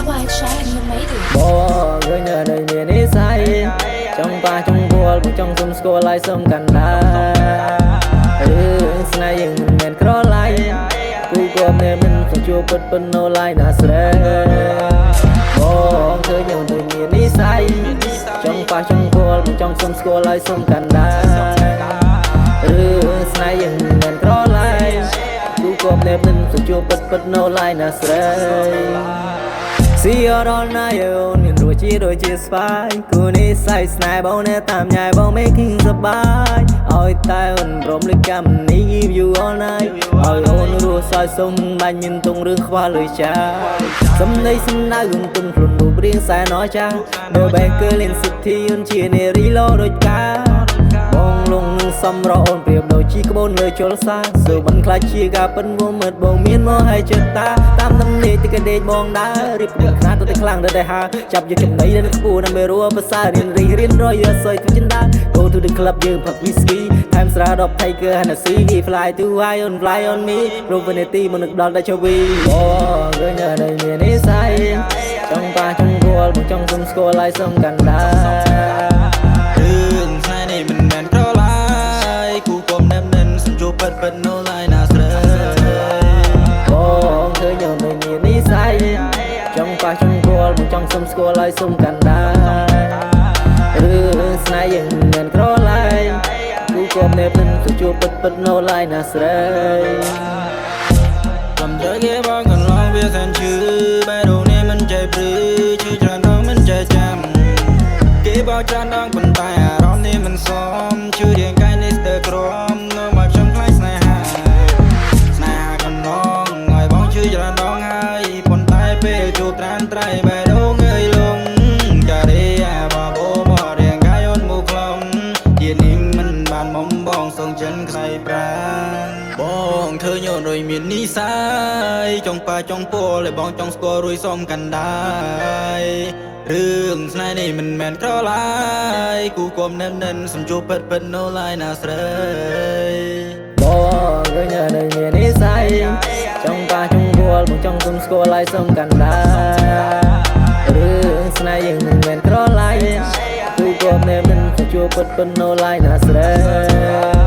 Worldwide Shine you made it បងឃើញនៅមាននិស័យចង់ប៉ះចង់គល់ចង់សុំស្គាល់ហើយសុំកាន់ដែររឿងស្នេហ៍យើងមិនមែនក្រឡៃគូគំនេមិនទៅជួបពិតប៉ុណ្ណោឡៃណាស្រីបងឃើញនៅមាននិស័យចង់ប៉ះចង់គល់ចង់សុំស្គាល់ហើយសុំកាន់ដែររឿងស្នេហ៍យើងមិនមែនក្រឡៃគូគំនេមិនទៅជួបពិតប៉ុណ្ណោឡៃណាស្រី See you all night on មានរួចជាស្វាយគូនេះសៃស្នេហ៍បងអ្នកតាមញ៉ៃបង making សប្បាយឲ្យតែអូនព្រមលើកម្មនេះ give you all night ឲ្យអូនរស់សើចសុំបាញ់មានទងរឿងខ្វល់លើចាសំដីសំដៅរឿងទុំខ្លួនរូបរាងសែនអចានៅបែកគឺលៀនសិទ្ធិអូនជានារីលោដូចកាបងលងនឹងសំរអូនប្រៀបដូចជីក្បូនលើជលសាសូមិនខ្លាចជាការពិនវមិតបងមានមកឲ្យចិត្តតាតាមដំណេកទីកដេកបងដើររៀបខ្លួនខ្នាតទៅខ្លាំងទៅហាចាប់យកចំណៃនៅខ្ពស់ដើម្បីរួភាសារៀនរយអស័យទៅចិនដា Go to the club យើងផឹក whisky ថែមស្រាដប់ Tiger Hennessy we fly to high on fly on me រូបវិនាទីមកនឹកដល់តែជវីអូឃើញនៅមាននិស័យចង់ប៉ះចង់គល់មកចង់សុំស្គាល់ហើយសុំកាន់ដែររឿងស្នេហ៍នេះមិនមែនក្រឡៃគូគំណាំនិនសំជួបពិតនៅឡាយណាស្រីបងឃើញនៅមាននិស័យចង់ប៉ះចង់គល់មកចង់សុំស្គាល់ហើយសុំកាន់ដែររឿងស្នេហ៍យើងមិនមែនក្រឡៃគូគំណាំនិនសំជួបពិតនៅឡាយណាស្រីកំដៅគេបងកន្លងវាសែនឈឺបែររូបនេះមិនใจព្រឺឈឺច្រើនដងមិនใจចាំគេបោកច្រើនដងប៉ុន្តែអារម្មណ៍នេះមិនសមឈឺរាងកាយនេះស្ទើរក្រមនៅមកខ្ញុំខ្លាចស្នេហាកន្លងឲ្យបងឈឺច្រើនដងហើយប៉ុន្តែពេលជួបត្រានត្រៃបែររូបងើយលងចារីអាបបោមករាងកាយអូនមកខ្លំជានេះមិនបានមុំបងសងចិនខ្សែប្រាបងឃើញអូនរួយមាននិស័យចង់ប៉ាចង់ពោលឲ្យបងចង់ស្គាល់រួយសមកាន់ដែររឿងស្នេហ៍នេះមិនមែនក្រឡៃគូគំណាំនិនសំជួបពិតនៅឡាយណាស្រីបងឃើញនៅមាននិស័យចង់ប៉ាចង់គល់មកចង់សុំស្គាល់ហើយសុំកាន់ដែររឿងស្នេហ៍យើងមិនមែនក្រឡៃគូគំណាំនិនសំជួបពិតនៅឡាយណាស្រី